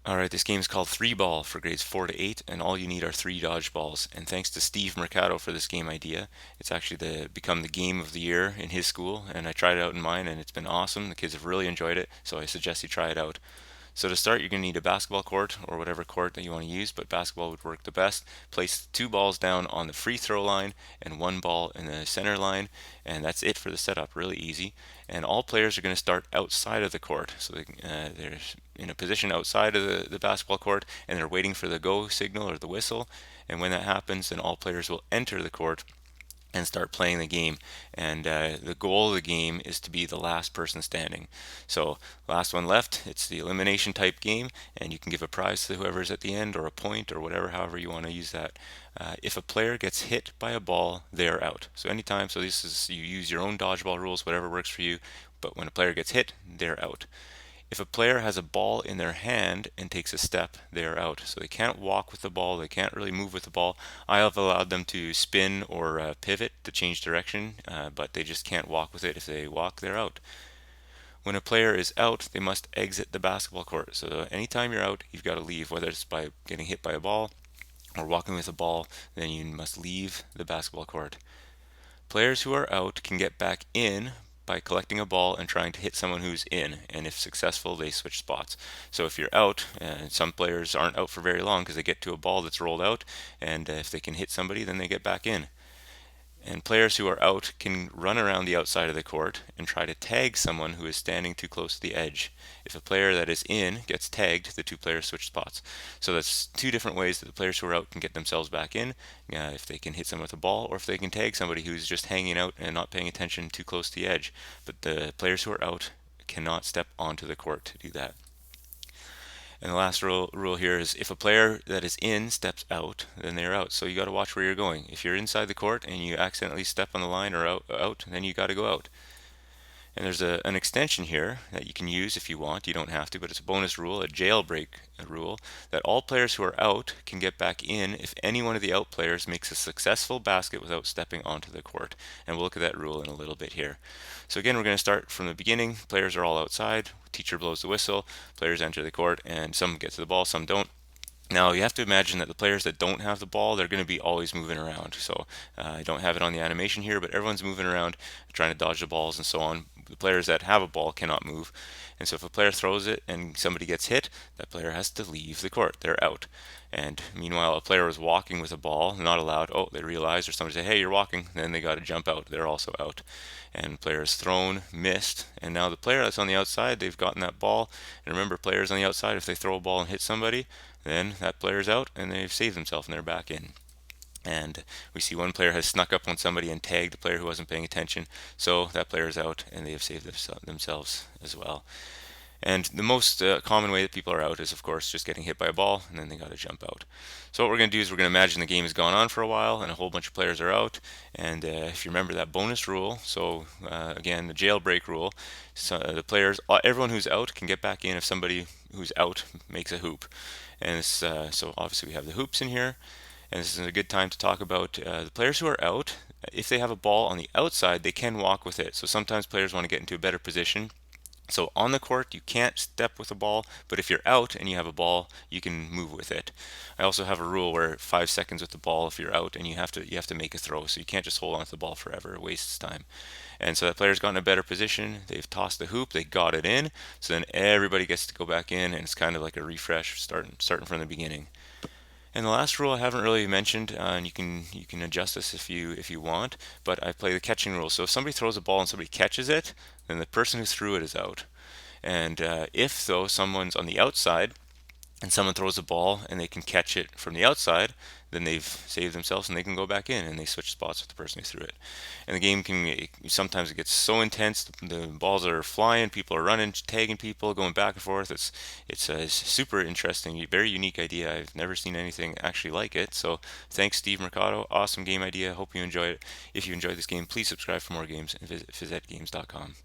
Alright, this game is called 3 Ball for grades 4 to 8, and all you need are 3 dodgeballs. And thanks to Steve Mercado for this game idea. It's actually become the game of the year in his school, and I tried it out in mine, and it's been awesome. The kids have really enjoyed it, so I suggest you try it out. So to start, you're going to need a basketball court or whatever court that you want to use, but basketball would work the best. Place 2 balls down on the free throw line and 1 ball in the center line, and that's it for the setup. Really easy. And all players are going to start outside of the court, so they're in a position outside of the basketball court, and they're waiting for the go signal or the whistle. And when that happens, then all players will enter the court and start playing the game. And the goal of the game is to be the last person standing. So, last one left, it's the elimination type game, and you can give a prize to whoever's at the end, or a point, or whatever, however you want to use that. If a player gets hit by a ball, they're out. So, anytime, so this is, you use your own dodgeball rules, whatever works for you, but when a player gets hit, they're out. If a player has a ball in their hand and takes a step, they are out. So they can't walk with the ball, they can't really move with the ball. I have allowed them to spin or pivot to change direction, but they just can't walk with it. If they walk, they're out. When a player is out, they must exit the basketball court. So anytime you're out, you've got to leave, whether it's by getting hit by a ball or walking with a ball, then you must leave the basketball court. Players who are out can get back in by collecting a ball and trying to hit someone who's in, and if successful, they switch spots. So if you're out, some players aren't out for very long because they get to a ball that's rolled out, and if they can hit somebody, then they get back in. And players who are out can run around the outside of the court and try to tag someone who is standing too close to the edge. If a player that is in gets tagged, the two players switch spots. So that's two different ways that the players who are out can get themselves back in, if they can hit someone with a ball, or if they can tag somebody who's just hanging out and not paying attention too close to the edge. But the players who are out cannot step onto the court to do that. And the last rule here is if a player that is in steps out, then they're out. So you got to watch where you're going. If you're inside the court and you accidentally step on the line or out, then you got to go out. And there's an extension here that you can use if you want. You don't have to, but it's a bonus rule, a jailbreak rule, that all players who are out can get back in if any one of the out players makes a successful basket without stepping onto the court. And we'll look at that rule in a little bit here. So again, we're going to start from the beginning. Players are all outside. Teacher blows the whistle. Players enter the court, and some get to the ball, some don't. Now you have to imagine that the players that don't have the ball, they're going to be always moving around. So I don't have it on the animation here, but everyone's moving around, trying to dodge the balls and so on. The players that have a ball cannot move. And so if a player throws it and somebody gets hit, that player has to leave the court. They're out. And meanwhile, a player was walking with a ball, not allowed. Oh, they realized, or somebody said, hey, you're walking. Then they got to jump out. They're also out. And players thrown, missed. And now the player that's on the outside, they've gotten that ball. And remember, players on the outside, if they throw a ball and hit somebody, then that player's out and they've saved themselves and they're back in. And we see one player has snuck up on somebody and tagged a player who wasn't paying attention. So that player's out and they have saved themselves as well. And the most common way that people are out is, of course, just getting hit by a ball and then they got to jump out. So what we're going to do is we're going to imagine the game has gone on for a while and a whole bunch of players are out. And if you remember that bonus rule, so again, the jailbreak rule, so the players, everyone who's out can get back in if somebody who's out makes a hoop. And so obviously we have the hoops in here. And this is a good time to talk about the players who are out. If they have a ball on the outside, they can walk with it. So sometimes players want to get into a better position. So on the court, you can't step with a ball, but if you're out and you have a ball, you can move with it. I also have a rule where 5 seconds with the ball if you're out, and you have to make a throw. So you can't just hold on to the ball forever; it wastes time. And so that player's got in a better position. They've tossed the hoop, they got it in. So then everybody gets to go back in, and it's kind of like a refresh, starting from the beginning. And the last rule I haven't really mentioned, and you can adjust this if you want, but I play the catching rule. So if somebody throws a ball and somebody catches it, then the person who threw it is out. And if though someone's on the outside and someone throws a ball and they can catch it from the outside, then they've saved themselves and they can go back in and they switch spots with the person who threw it. And the game sometimes it gets so intense, the balls are flying, people are running, tagging people, going back and forth. It's a super interesting, very unique idea. I've never seen anything actually like it. So thanks, Steve Mercado. Awesome game idea. Hope you enjoy it. If you enjoyed this game, please subscribe for more games and visit PhysEdGames.com.